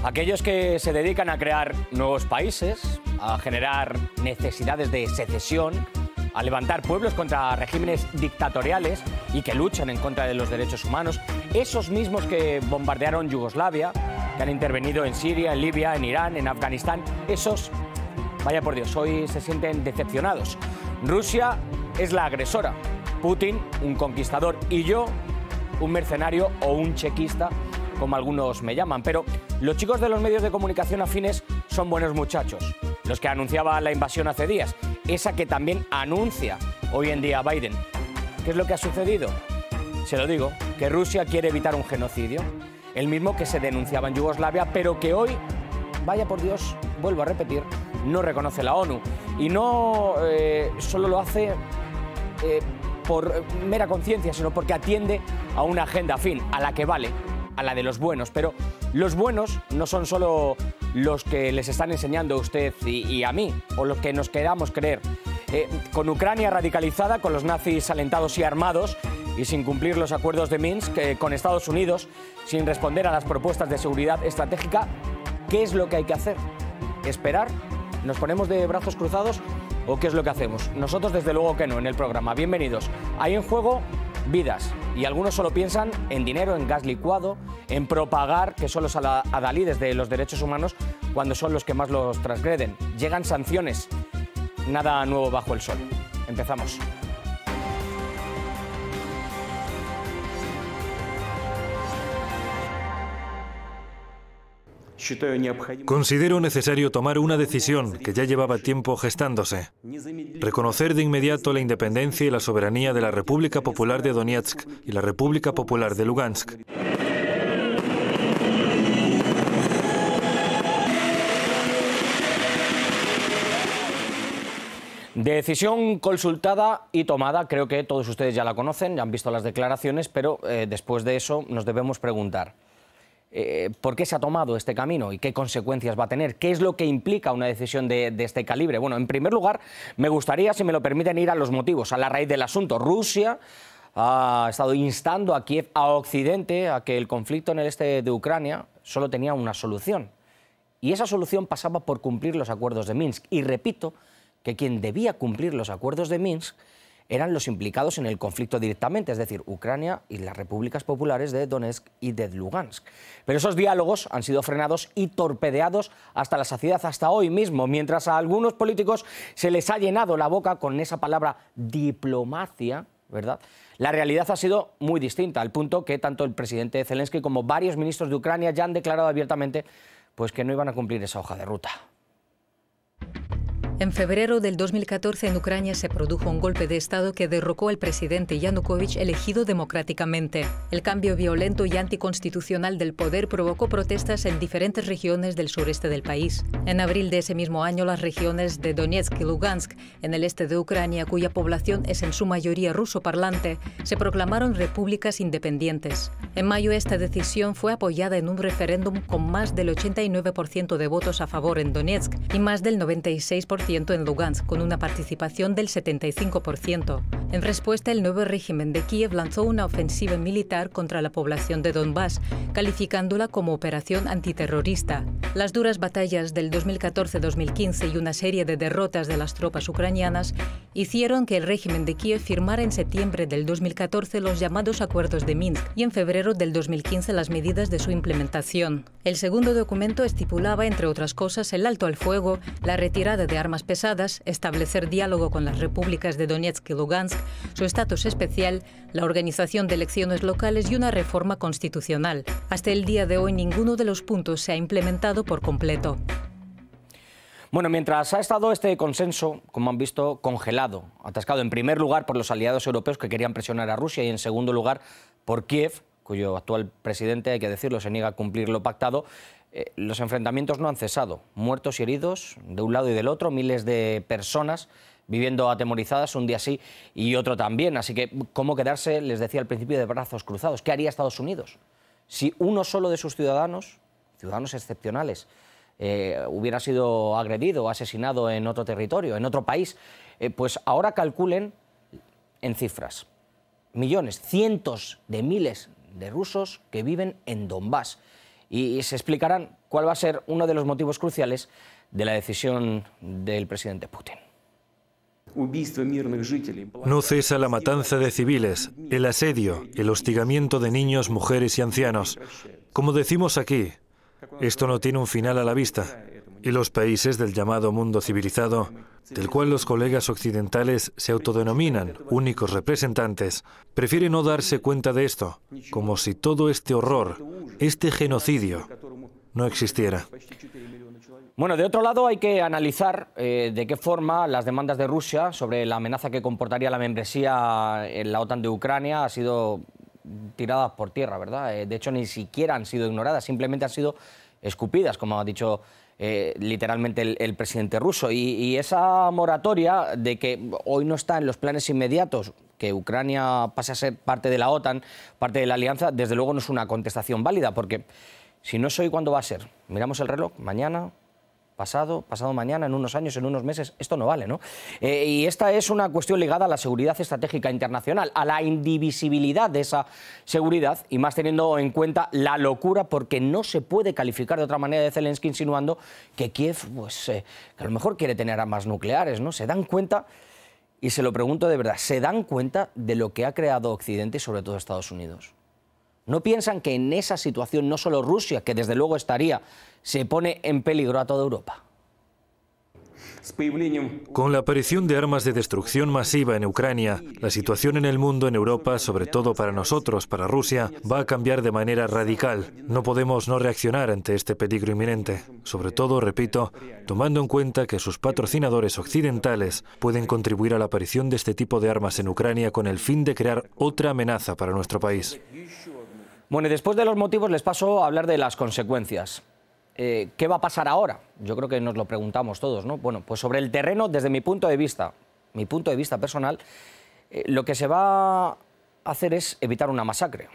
Aquellos que se dedican a crear nuevos países, a generar necesidades de secesión, a levantar pueblos contra regímenes dictatoriales y que luchan en contra de los derechos humanos, esos mismos que bombardearon Yugoslavia, que han intervenido en Siria, en Libia, en Irán, en Afganistán, esos, vaya por Dios, hoy se sienten decepcionados. Rusia es la agresora, Putin un conquistador y yo un mercenario o un chequista, como algunos me llaman. Pero los chicos de los medios de comunicación afines son buenos muchachos, los que anunciaba la invasión hace días, esa que también anuncia hoy en día Biden. ¿Qué es lo que ha sucedido? Se lo digo, que Rusia quiere evitar un genocidio, el mismo que se denunciaba en Yugoslavia, pero que hoy, vaya por Dios, vuelvo a repetir, no reconoce la ONU. Y no solo lo hace por mera conciencia, sino porque atiende a una agenda afín, a la que vale, a la de los buenos. Pero los buenos no son solo los que les están enseñando a usted y a mí, o los que nos queramos creer. Con Ucrania radicalizada, con los nazis alentados y armados, y sin cumplir los acuerdos de Minsk, con Estados Unidos, sin responder a las propuestas de seguridad estratégica, ¿qué es lo que hay que hacer? ¿Esperar? ¿Nos ponemos de brazos cruzados? ¿O qué es lo que hacemos? Nosotros desde luego que no, en el programa. Bienvenidos. Hay en juego vidas, y algunos solo piensan en dinero, en gas licuado, en propagar que son los adalides de los derechos humanos cuando son los que más los transgreden. Llegan sanciones. Nada nuevo bajo el sol. Empezamos. Considero necesario tomar una decisión que ya llevaba tiempo gestándose. Reconocer de inmediato la independencia y la soberanía de la República Popular de Donetsk y la República Popular de Lugansk. Decisión consultada y tomada, creo que todos ustedes ya la conocen, ya han visto las declaraciones, pero después de eso nos debemos preguntar ¿por qué se ha tomado este camino y qué consecuencias va a tener? ¿Qué es lo que implica una decisión de este calibre? Bueno, en primer lugar, me gustaría, si me lo permiten, ir a los motivos, a la raíz del asunto. Rusia ha estado instando a Kiev, a Occidente, a que el conflicto en el este de Ucrania solo tenía una solución. Y esa solución pasaba por cumplir los acuerdos de Minsk. Y repito que quien debía cumplir los acuerdos de Minsk eran los implicados en el conflicto directamente, es decir, Ucrania y las repúblicas populares de Donetsk y de Lugansk. Pero esos diálogos han sido frenados y torpedeados hasta la saciedad, hasta hoy mismo, mientras a algunos políticos se les ha llenado la boca con esa palabra diplomacia, ¿verdad? La realidad ha sido muy distinta, al punto que tanto el presidente Zelensky como varios ministros de Ucrania ya han declarado abiertamente pues, que no iban a cumplir esa hoja de ruta. En febrero del 2014 en Ucrania se produjo un golpe de Estado que derrocó al presidente Yanukovych elegido democráticamente. El cambio violento y anticonstitucional del poder provocó protestas en diferentes regiones del sureste del país. En abril de ese mismo año, las regiones de Donetsk y Lugansk, en el este de Ucrania, cuya población es en su mayoría ruso parlante, se proclamaron repúblicas independientes. En mayo esta decisión fue apoyada en un referéndum con más del 89% de votos a favor en Donetsk y más del 96% en Lugansk, con una participación del 75%. En respuesta, el nuevo régimen de Kiev lanzó una ofensiva militar contra la población de Donbass, calificándola como operación antiterrorista. Las duras batallas del 2014-2015 y una serie de derrotas de las tropas ucranianas hicieron que el régimen de Kiev firmara en septiembre del 2014 los llamados acuerdos de Minsk y en febrero del 2015 las medidas de su implementación. El segundo documento estipulaba, entre otras cosas, el alto al fuego, la retirada de armas pesadas, establecer diálogo con las repúblicas de Donetsk y Lugansk, su estatus especial, la organización de elecciones locales y una reforma constitucional. Hasta el día de hoy ninguno de los puntos se ha implementado por completo. Bueno, mientras ha estado este consenso, como han visto, congelado, atascado en primer lugar por los aliados europeos que querían presionar a Rusia y en segundo lugar por Kiev, cuyo actual presidente, hay que decirlo, se niega a cumplir lo pactado, los enfrentamientos no han cesado. Muertos y heridos de un lado y del otro, miles de personas viviendo atemorizadas un día sí y otro también. Así que, ¿cómo quedarse, les decía al principio, de brazos cruzados? ¿Qué haría Estados Unidos si uno solo de sus ciudadanos excepcionales, hubiera sido agredido o asesinado en otro territorio, en otro país? Pues ahora calculen en cifras. Millones, cientos de miles de rusos que viven en Donbass. Y se explicarán cuál va a ser uno de los motivos cruciales de la decisión del presidente Putin. No cesa la matanza de civiles, el asedio, el hostigamiento de niños, mujeres y ancianos. Como decimos aquí, esto no tiene un final a la vista. Y los países del llamado mundo civilizado, del cual los colegas occidentales se autodenominan únicos representantes, prefieren no darse cuenta de esto, como si todo este horror, este genocidio, no existiera. Bueno, de otro lado hay que analizar de qué forma las demandas de Rusia sobre la amenaza que comportaría la membresía en la OTAN de Ucrania ha sido tiradas por tierra, ¿verdad? De hecho, ni siquiera han sido ignoradas, simplemente han sido escupidas, como ha dicho literalmente el presidente ruso. Y esa moratoria de que hoy no está en los planes inmediatos, que Ucrania pase a ser parte de la OTAN, parte de la alianza, desde luego no es una contestación válida, porque si no es hoy, ¿cuándo va a ser? Miramos el reloj, mañana, pasado mañana, en unos años, en unos meses, esto no vale, ¿no? Y esta es una cuestión ligada a la seguridad estratégica internacional, a la indivisibilidad de esa seguridad, y más teniendo en cuenta la locura, porque no se puede calificar de otra manera de Zelensky insinuando que Kiev, pues, que a lo mejor quiere tener armas nucleares, ¿no? Se dan cuenta, y se lo pregunto de verdad, ¿se dan cuenta de lo que ha creado Occidente y sobre todo Estados Unidos? ¿No piensan que en esa situación no solo Rusia, que desde luego estaría, se pone en peligro a toda Europa? Con la aparición de armas de destrucción masiva en Ucrania, la situación en el mundo, en Europa, sobre todo para nosotros, para Rusia, va a cambiar de manera radical. No podemos no reaccionar ante este peligro inminente. Sobre todo, repito, tomando en cuenta que sus patrocinadores occidentales pueden contribuir a la aparición de este tipo de armas en Ucrania con el fin de crear otra amenaza para nuestro país. Bueno, y después de los motivos les paso a hablar de las consecuencias. ¿Qué va a pasar ahora? Yo creo que nos lo preguntamos todos, ¿no? Bueno, pues sobre el terreno, desde mi punto de vista personal, lo que se va a hacer es evitar una masacre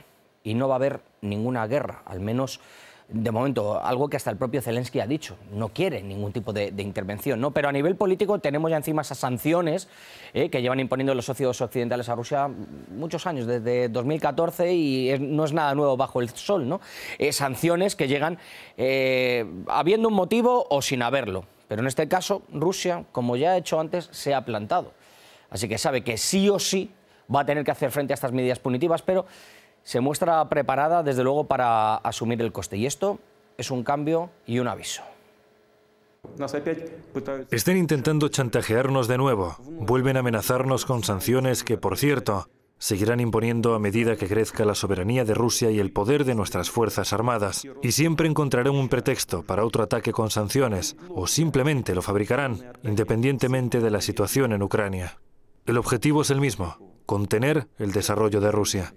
y no va a haber ninguna guerra, al menos de momento, algo que hasta el propio Zelensky ha dicho, no quiere ningún tipo de intervención, ¿no? Pero a nivel político tenemos ya encima esas sanciones que llevan imponiendo los socios occidentales a Rusia muchos años, desde 2014, y no es nada nuevo bajo el sol, ¿no? Sanciones que llegan habiendo un motivo o sin haberlo. Pero en este caso, Rusia, como ya ha hecho antes, se ha plantado. Así que sabe que sí o sí va a tener que hacer frente a estas medidas punitivas, pero se muestra preparada, desde luego, para asumir el coste. Y esto es un cambio y un aviso. Están intentando chantajearnos de nuevo. Vuelven a amenazarnos con sanciones que, por cierto, seguirán imponiendo a medida que crezca la soberanía de Rusia y el poder de nuestras Fuerzas Armadas. Y siempre encontrarán un pretexto para otro ataque con sanciones, o simplemente lo fabricarán, independientemente de la situación en Ucrania. El objetivo es el mismo: contener el desarrollo de Rusia.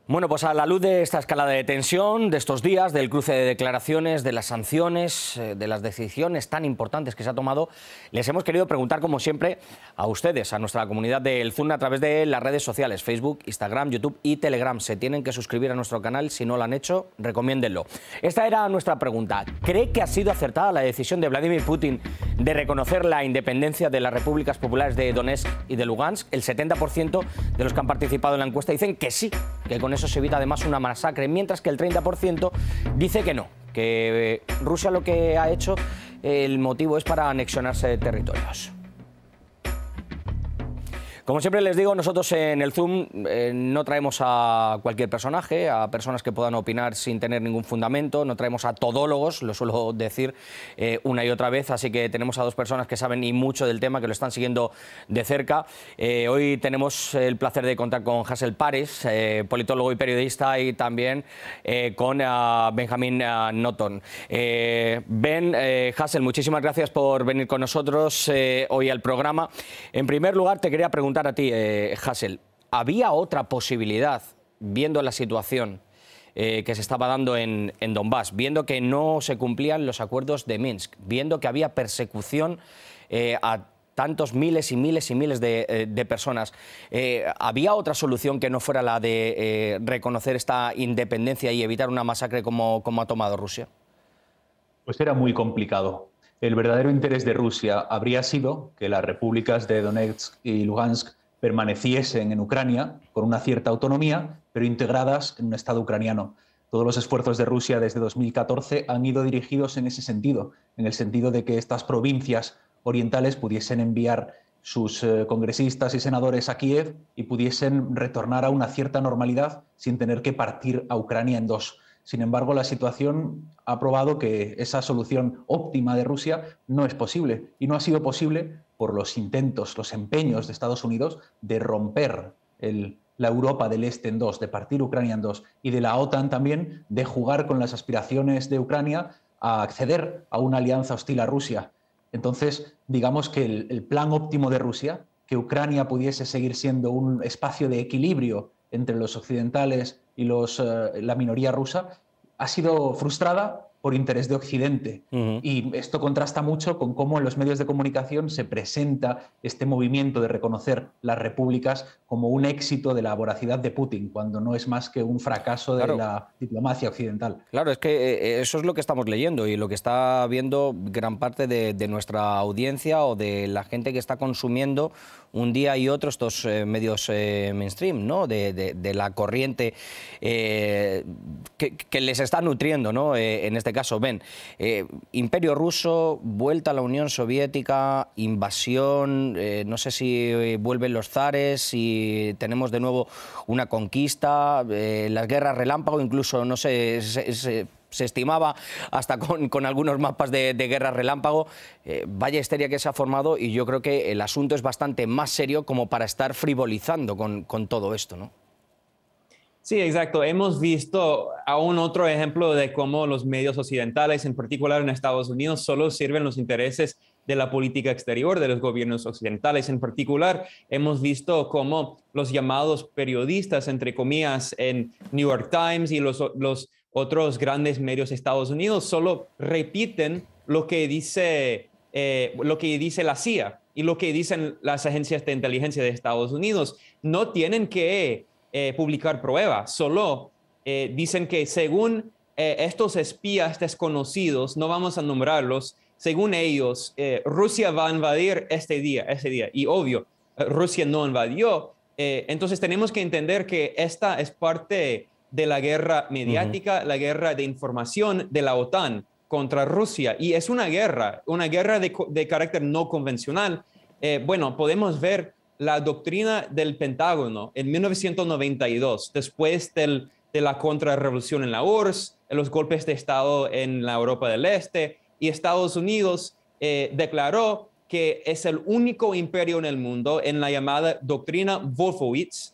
Bueno, pues a la luz de esta escalada de tensión, de estos días, del cruce de declaraciones, de las sanciones, de las decisiones tan importantes que se ha tomado, les hemos querido preguntar, como siempre, a ustedes, a nuestra comunidad del Zoom, a través de las redes sociales, Facebook, Instagram, YouTube y Telegram. Se tienen que suscribir a nuestro canal. Si no lo han hecho, recomiéndenlo. Esta era nuestra pregunta. ¿Cree que ha sido acertada la decisión de Vladimir Putin de reconocer la independencia de las repúblicas populares de Donetsk y de Lugansk? El 70% de los que han participado en la encuesta dicen que sí, que con eso se evita además una masacre, mientras que el 30% dice que no, que Rusia lo que ha hecho, el motivo es para anexionarse territorios. Como siempre les digo, nosotros en el Zoom no traemos a cualquier personaje, a personas que puedan opinar sin tener ningún fundamento, no traemos a todólogos, lo suelo decir una y otra vez, así que tenemos a dos personas que saben y mucho del tema, que lo están siguiendo de cerca. Hoy tenemos el placer de contar con Hassel Paris, politólogo y periodista, y también con Benjamin Notton. Hassel, muchísimas gracias por venir con nosotros hoy al programa. En primer lugar, te quería preguntar a ti, Hassel, ¿había otra posibilidad, viendo la situación que se estaba dando en Donbass, viendo que no se cumplían los acuerdos de Minsk, viendo que había persecución a tantos miles y miles y miles de personas, ¿había otra solución que no fuera la de reconocer esta independencia y evitar una masacre como ha tomado Rusia? Pues era muy complicado. El verdadero interés de Rusia habría sido que las repúblicas de Donetsk y Lugansk permaneciesen en Ucrania con una cierta autonomía, pero integradas en un Estado ucraniano. Todos los esfuerzos de Rusia desde 2014 han ido dirigidos en ese sentido, en el sentido de que estas provincias orientales pudiesen enviar sus congresistas y senadores a Kiev y pudiesen retornar a una cierta normalidad sin tener que partir a Ucrania en dos. Sin embargo, la situación ha probado que esa solución óptima de Rusia no es posible, y no ha sido posible por los intentos, los empeños de Estados Unidos de romper la Europa del Este en dos, de partir Ucrania en dos, y de la OTAN también de jugar con las aspiraciones de Ucrania a acceder a una alianza hostil a Rusia. Entonces, digamos que el plan óptimo de Rusia, que Ucrania pudiese seguir siendo un espacio de equilibrio entre los occidentales y la minoría rusa, ha sido frustrada por interés de Occidente. Y esto contrasta mucho con cómo en los medios de comunicación se presenta este movimiento de reconocer las repúblicas como un éxito de la voracidad de Putin, cuando no es más que un fracaso de la diplomacia occidental. Claro, es que eso es lo que estamos leyendo y lo que está viendo gran parte de nuestra audiencia o de la gente que está consumiendo un día y otro estos medios mainstream, ¿no? De la corriente que les está nutriendo, ¿no? En este caso, ven, Imperio Ruso, vuelta a la Unión Soviética, invasión, no sé si vuelven los zares, si tenemos de nuevo una conquista, las guerras relámpago, incluso, no sé, se estimaba hasta con algunos mapas de guerra relámpago. Vaya histeria que se ha formado, y yo creo que el asunto es bastante más serio como para estar frivolizando con todo esto, ¿no? Sí, exacto. Hemos visto aún otro ejemplo de cómo los medios occidentales, en particular en Estados Unidos, solo sirven los intereses de la política exterior de los gobiernos occidentales. En particular, hemos visto cómo los llamados periodistas, entre comillas, en New York Times y los otros grandes medios de Estados Unidos solo repiten lo que dice la CIA y lo que dicen las agencias de inteligencia de Estados Unidos. No tienen que publicar pruebas, solo dicen que según estos espías desconocidos, no vamos a nombrarlos, según ellos, Rusia va a invadir ese día, y obvio, Rusia no invadió. Entonces tenemos que entender que esta es parte de la guerra mediática, la guerra de información de la OTAN contra Rusia, y es una guerra de carácter no convencional. Bueno, podemos ver la doctrina del Pentágono en 1992, después de la contrarrevolución en la URSS, los golpes de Estado en la Europa del Este, y Estados Unidos declaró que es el único imperio en el mundo en la llamada doctrina Wolfowitz,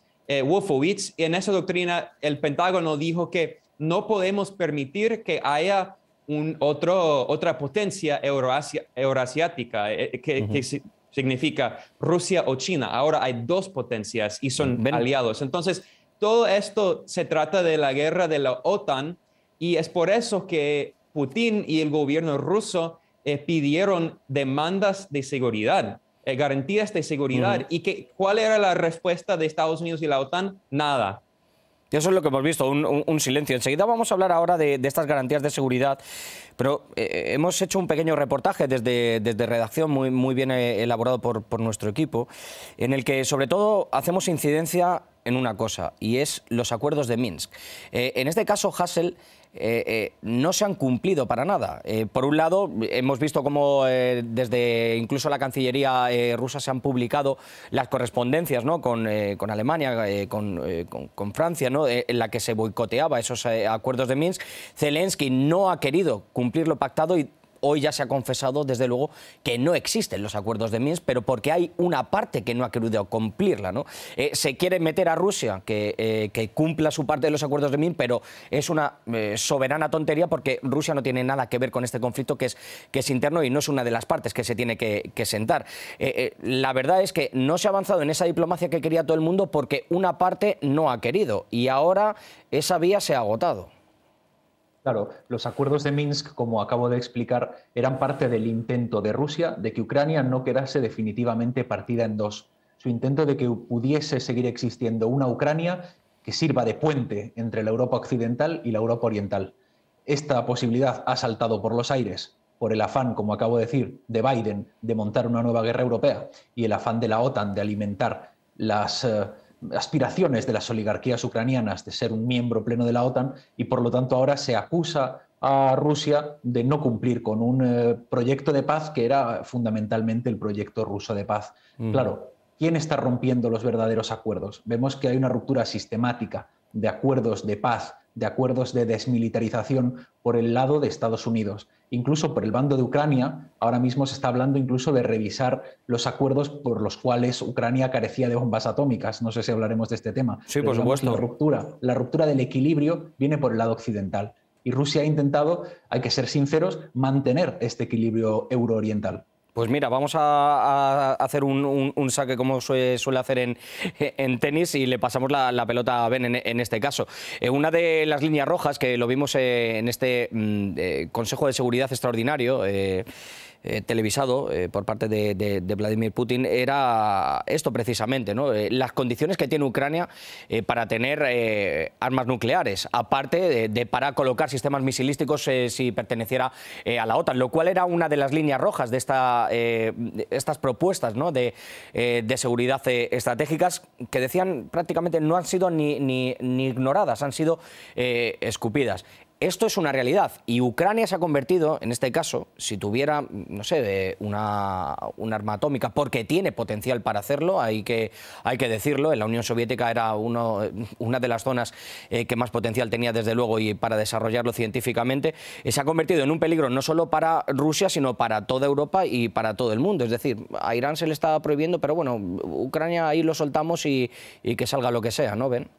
y en esa doctrina el Pentágono dijo que no podemos permitir que haya otra potencia euroasiática, que significa Rusia o China. Ahora hay dos potencias y son aliados. Entonces, todo esto se trata de la guerra de la OTAN, y es por eso que Putin y el gobierno ruso pidieron demandas de seguridad, garantías de seguridad. ¿Y cuál era la respuesta de Estados Unidos y la OTAN? Nada. Eso es lo que hemos visto, un silencio. Enseguida vamos a hablar ahora de estas garantías de seguridad, pero hemos hecho un pequeño reportaje desde redacción muy bien elaborado por nuestro equipo, en el que sobre todo hacemos incidencia en una cosa, y es los acuerdos de Minsk. En este caso, Hassel, no se han cumplido para nada. Por un lado, hemos visto cómo desde incluso la Cancillería rusa se han publicado las correspondencias, ¿no? con Alemania, con Francia, ¿no? En la que se boicoteaba esos acuerdos de Minsk. Zelensky no ha querido cumplir lo pactado, y hoy ya se ha confesado, desde luego, que no existen los acuerdos de Minsk, pero porque hay una parte que no ha querido cumplirla, ¿no? Se quiere meter a Rusia que cumpla su parte de los acuerdos de Minsk, pero es una soberana tontería, porque Rusia no tiene nada que ver con este conflicto que es interno, y no es una de las partes que se tiene que sentar. La verdad es que no se ha avanzado en esa diplomacia que quería todo el mundo porque una parte no ha querido, y ahora esa vía se ha agotado. Claro, los acuerdos de Minsk, como acabo de explicar, eran parte del intento de Rusia de que Ucrania no quedase definitivamente partida en dos. Su intento de que pudiese seguir existiendo una Ucrania que sirva de puente entre la Europa occidental y la Europa oriental. Esta posibilidad ha saltado por los aires por el afán, como acabo de decir, de Biden de montar una nueva guerra europea, y el afán de la OTAN de alimentar las aspiraciones de las oligarquías ucranianas de ser un miembro pleno de la OTAN y por lo tanto ahora se acusa a Rusia de no cumplir con un proyecto de paz que era fundamentalmente el proyecto ruso de paz. Claro, ¿quién está rompiendo los verdaderos acuerdos? Vemos que hay una ruptura sistemática de acuerdos de paz, de acuerdos de desmilitarización por el lado de Estados Unidos. Incluso por el bando de Ucrania, ahora mismo se está hablando incluso de revisar los acuerdos por los cuales Ucrania carecía de bombas atómicas. No sé si hablaremos de este tema. Sí, por supuesto. La ruptura del equilibrio viene por el lado occidental. Y Rusia ha intentado, hay que ser sinceros, mantener este equilibrio eurooriental. Pues mira, vamos a hacer un saque como suele hacer en tenis y le pasamos la pelota a Ben en este caso. Una de las líneas rojas que lo vimos en este Consejo de Seguridad Extraordinario televisado por parte de Vladimir Putin era esto precisamente, ¿no? Las condiciones que tiene Ucrania para tener armas nucleares, aparte para colocar sistemas misilísticos si perteneciera a la OTAN, lo cual era una de las líneas rojas de estas propuestas, ¿no? de seguridad estratégicas que decían prácticamente no han sido ni ignoradas, han sido escupidas. Esto es una realidad y Ucrania se ha convertido, en este caso, si tuviera, no sé, una arma atómica, porque tiene potencial para hacerlo, hay que decirlo, en la Unión Soviética era una de las zonas que más potencial tenía desde luego y para desarrollarlo científicamente, se ha convertido en un peligro no solo para Rusia, sino para toda Europa y para todo el mundo. Es decir, a Irán se le está prohibiendo, pero bueno, Ucrania ahí lo soltamos y que salga lo que sea, ¿no, Ben?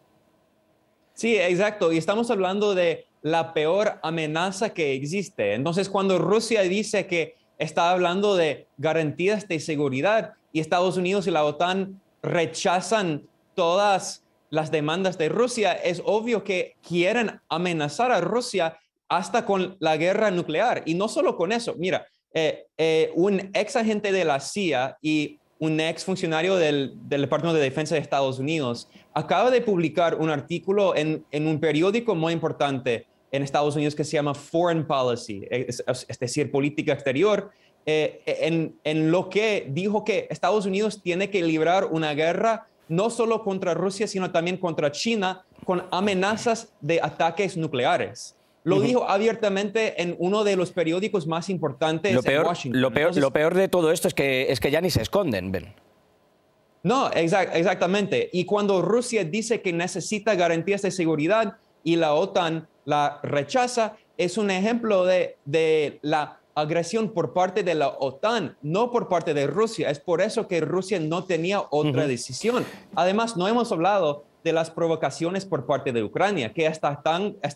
Sí, exacto. Y estamos hablando de la peor amenaza que existe. Entonces, cuando Rusia dice que está hablando de garantías de seguridad y Estados Unidos y la OTAN rechazan todas las demandas de Rusia, es obvio que quieren amenazar a Rusia hasta con la guerra nuclear. Y no solo con eso. Mira, un ex agente de la CIA y un ex funcionario del Departamento de Defensa de Estados Unidos acaba de publicar un artículo en un periódico muy importante en Estados Unidos que se llama Foreign Policy, es decir, política exterior, en lo que dijo que Estados Unidos tiene que librar una guerra no solo contra Rusia, sino también contra China, con amenazas de ataques nucleares. Lo dijo abiertamente en uno de los periódicos más importantes en Washington. Lo peor de todo esto es que ya ni se esconden, Ben. No, exactamente. Y cuando Rusia dice que necesita garantías de seguridad y la OTAN la rechaza, es un ejemplo de la agresión por parte de la OTAN, no por parte de Rusia. Es por eso que Rusia no tenía otra decisión. Además, no hemos hablado de las provocaciones por parte de Ucrania, que está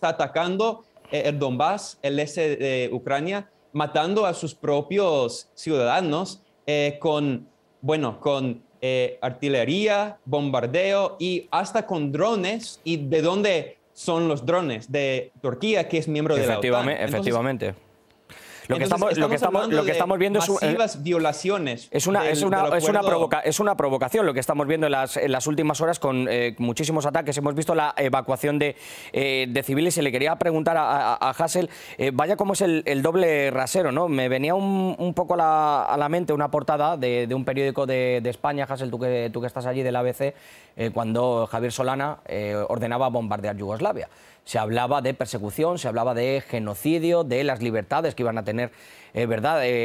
atacando el Donbass, el este de Ucrania, matando a sus propios ciudadanos con artillería, bombardeo y hasta con drones. ¿Y de dónde son los drones? De Turquía, que es miembro de la OTAN. Efectivamente. Lo que estamos viendo es masivas violaciones. Es una provocación lo que estamos viendo en las últimas horas con muchísimos ataques. Hemos visto la evacuación de civiles y le quería preguntar a Hassel, vaya cómo es el doble rasero, ¿no? Me venía un poco a la mente una portada de un periódico de España, Hassel, tú que estás allí, del ABC, cuando Javier Solana ordenaba bombardear Yugoslavia. Se hablaba de persecución, se hablaba de genocidio, de las libertades que iban a tener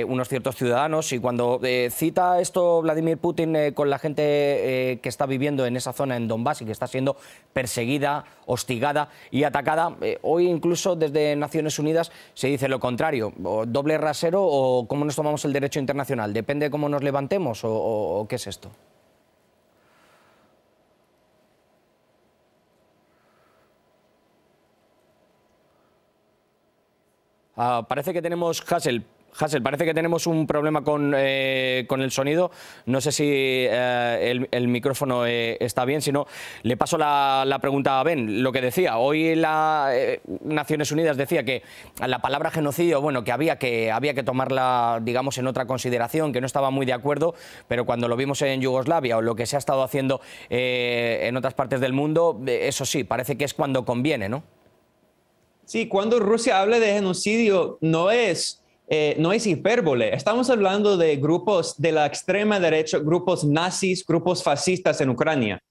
unos ciertos ciudadanos. Y cuando cita esto Vladimir Putin con la gente que está viviendo en esa zona, en Donbass, y que está siendo perseguida, hostigada y atacada, hoy incluso desde Naciones Unidas se dice lo contrario. O doble rasero o cómo nos tomamos el derecho internacional. ¿Depende de cómo nos levantemos o qué es esto? Parece que tenemos, Hassel, parece que tenemos un problema con el sonido. No sé si el micrófono está bien, si no, le paso la pregunta a Ben. Lo que decía, hoy Naciones Unidas decía que la palabra genocidio, bueno, que había que tomarla, digamos, en otra consideración, que no estaba muy de acuerdo, pero cuando lo vimos en Yugoslavia o lo que se ha estado haciendo en otras partes del mundo, eso sí, parece que es cuando conviene, ¿no? Sí, cuando Rusia habla de genocidio no es hipérbole. Estamos hablando de grupos de la extrema derecha, grupos nazis, grupos fascistas en Ucrania.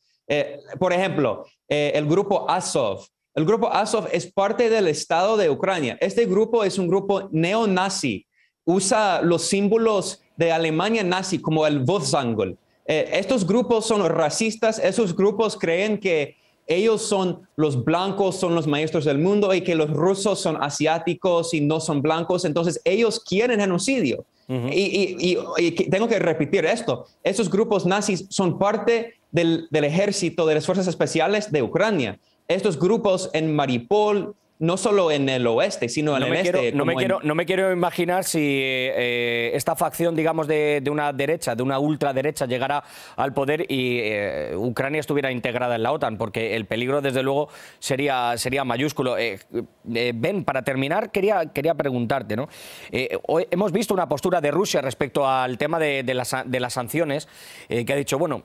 Por ejemplo, el grupo Azov. El grupo Azov es parte del Estado de Ucrania. Este grupo es un grupo neonazi. Usa los símbolos de Alemania nazi como el Volksangel. Estos grupos son racistas. Esos grupos creen que ellos son los blancos, son los maestros del mundo y que los rusos son asiáticos y no son blancos. Entonces, ellos quieren genocidio. Y tengo que repetir esto. Esos grupos nazis son parte del ejército, de las fuerzas especiales de Ucrania. Estos grupos en Mariupol, no solo en el oeste, sino en el este. No me quiero imaginar si esta facción, digamos, de una derecha, de una ultraderecha, llegara al poder y Ucrania estuviera integrada en la OTAN, porque el peligro, desde luego, sería mayúsculo. Ben, para terminar, quería preguntarte, ¿no? Hoy hemos visto una postura de Rusia respecto al tema de las sanciones, que ha dicho, bueno,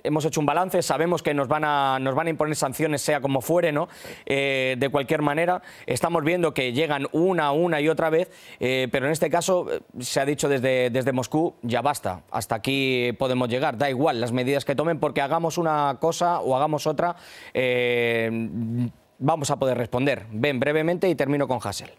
hemos hecho un balance, sabemos que nos van a imponer sanciones sea como fuere, ¿no? De cualquier manera, estamos viendo que llegan una y otra vez, pero en este caso se ha dicho desde Moscú, ya basta, hasta aquí podemos llegar, da igual las medidas que tomen, porque hagamos una cosa o hagamos otra, vamos a poder responder. Ven, brevemente y termino con Hassel.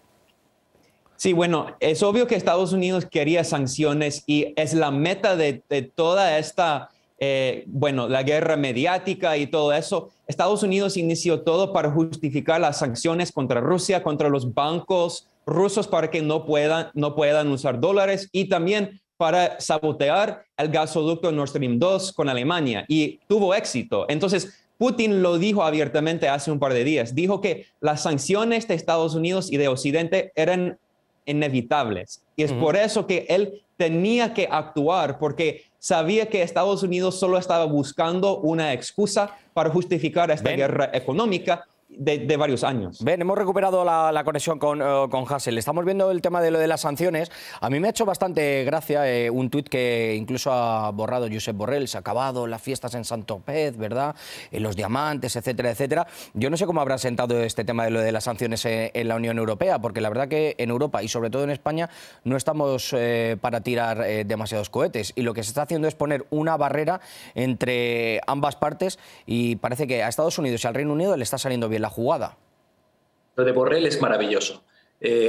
Sí, bueno, es obvio que Estados Unidos quería sanciones y es la meta de toda esta... la guerra mediática y todo eso. Estados Unidos inició todo para justificar las sanciones contra Rusia, contra los bancos rusos para que no puedan usar dólares y también para sabotear el gasoducto Nord Stream 2 con Alemania y tuvo éxito. Entonces, Putin lo dijo abiertamente hace un par de días. Dijo que las sanciones de Estados Unidos y de Occidente eran inevitables. Y es por eso que él tenía que actuar, porque sabía que Estados Unidos solo estaba buscando una excusa para justificar esta guerra económica de varios años. Ben, hemos recuperado la conexión con Hassel. Estamos viendo el tema de lo de las sanciones. A mí me ha hecho bastante gracia un tuit que incluso ha borrado Josep Borrell. Se ha acabado las fiestas en Saint-Tropez, ¿verdad? Los diamantes, etcétera, etcétera. Yo no sé cómo habrá sentado este tema de lo de las sanciones en la Unión Europea, porque la verdad que en Europa y sobre todo en España no estamos para tirar demasiados cohetes. Y lo que se está haciendo es poner una barrera entre ambas partes y parece que a Estados Unidos y al Reino Unido le está saliendo bien la jugada. Lo de Borrell es maravilloso.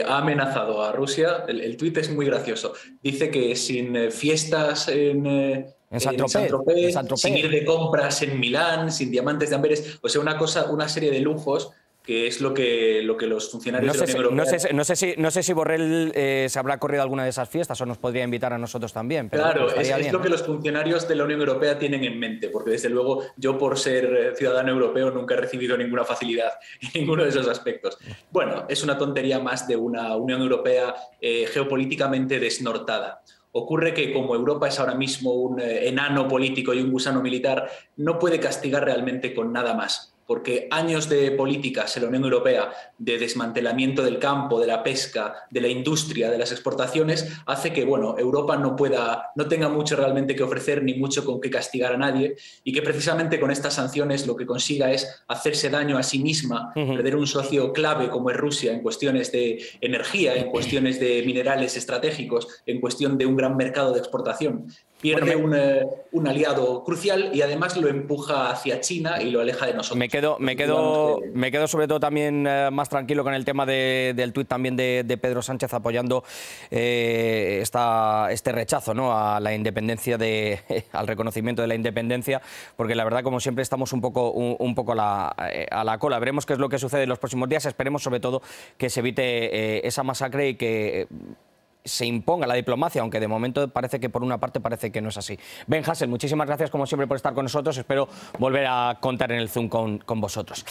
Ha amenazado a Rusia. El tuit es muy gracioso. Dice que sin fiestas en Saint-Tropez, sin ir de compras en Milán, sin diamantes de Amberes, o sea, una serie de lujos que es lo que los funcionarios de la Unión Europea... No sé si Borrell se habrá corrido alguna de esas fiestas o nos podría invitar a nosotros también. Pero claro, bueno, es lo que los funcionarios de la Unión Europea tienen en mente, porque desde luego yo, por ser ciudadano europeo, nunca he recibido ninguna facilidad en ninguno de esos aspectos. Bueno, es una tontería más de una Unión Europea geopolíticamente desnortada. Ocurre que como Europa es ahora mismo un enano político y un gusano militar, no puede castigar realmente con nada más. Porque años de políticas en la Unión Europea de desmantelamiento del campo, de la pesca, de la industria, de las exportaciones, hace que Europa no tenga mucho realmente que ofrecer ni mucho con qué castigar a nadie y que precisamente con estas sanciones lo que consiga es hacerse daño a sí misma, perder un socio clave como es Rusia en cuestiones de energía, en cuestiones de minerales estratégicos, en cuestión de un gran mercado de exportación. Pierde un aliado crucial y además lo empuja hacia China y lo aleja de nosotros. Me quedo sobre todo también más tranquilo con el tema del tuit también de Pedro Sánchez apoyando este rechazo, ¿no?, a la independencia, al reconocimiento de la independencia, porque la verdad, como siempre, estamos un poco a la cola. Veremos qué es lo que sucede en los próximos días. Esperemos sobre todo que se evite esa masacre y que se imponga la diplomacia, aunque de momento parece que por una parte parece que no es así. Ben Hassel, muchísimas gracias como siempre por estar con nosotros. Espero volver a contar en el Zoom con vosotros.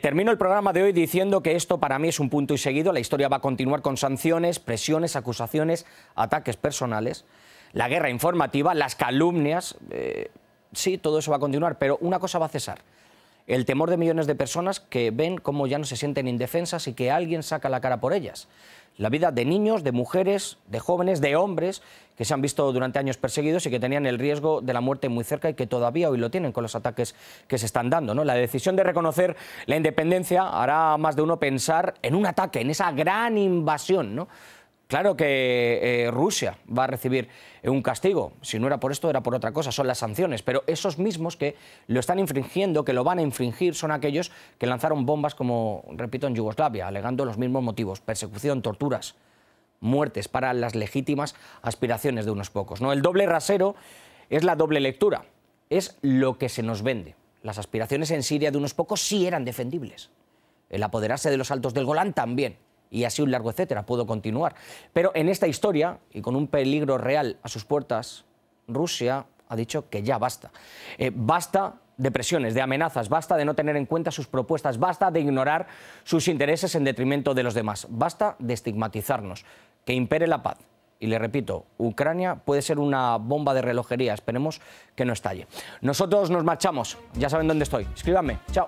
Termino el programa de hoy diciendo que esto para mí es un punto y seguido. La historia va a continuar con sanciones, presiones, acusaciones, ataques personales, la guerra informativa, las calumnias. Sí, todo eso va a continuar, pero una cosa va a cesar: el temor de millones de personas que ven cómo ya no se sienten indefensas y que alguien saca la cara por ellas. La vida de niños, de mujeres, de jóvenes, de hombres que se han visto durante años perseguidos y que tenían el riesgo de la muerte muy cerca y que todavía hoy lo tienen con los ataques que se están dando, ¿no? La decisión de reconocer la independencia hará a más de uno pensar en un ataque, en esa gran invasión, ¿no?, Claro que Rusia va a recibir un castigo. Si no era por esto, era por otra cosa, son las sanciones. Pero esos mismos que lo están infringiendo, que lo van a infringir, son aquellos que lanzaron bombas, como repito, en Yugoslavia, alegando los mismos motivos: persecución, torturas, muertes para las legítimas aspiraciones de unos pocos, ¿no? El doble rasero es la doble lectura, es lo que se nos vende. Las aspiraciones en Siria de unos pocos sí eran defendibles. El apoderarse de los altos del Golán también. Y así un largo etcétera, puedo continuar. Pero en esta historia, y con un peligro real a sus puertas, Rusia ha dicho que ya basta. Basta de presiones, de amenazas, basta de no tener en cuenta sus propuestas, basta de ignorar sus intereses en detrimento de los demás, basta de estigmatizarnos, que impere la paz. Y le repito, Ucrania puede ser una bomba de relojería, esperemos que no estalle. Nosotros nos marchamos, ya saben dónde estoy. Escríbanme, chao.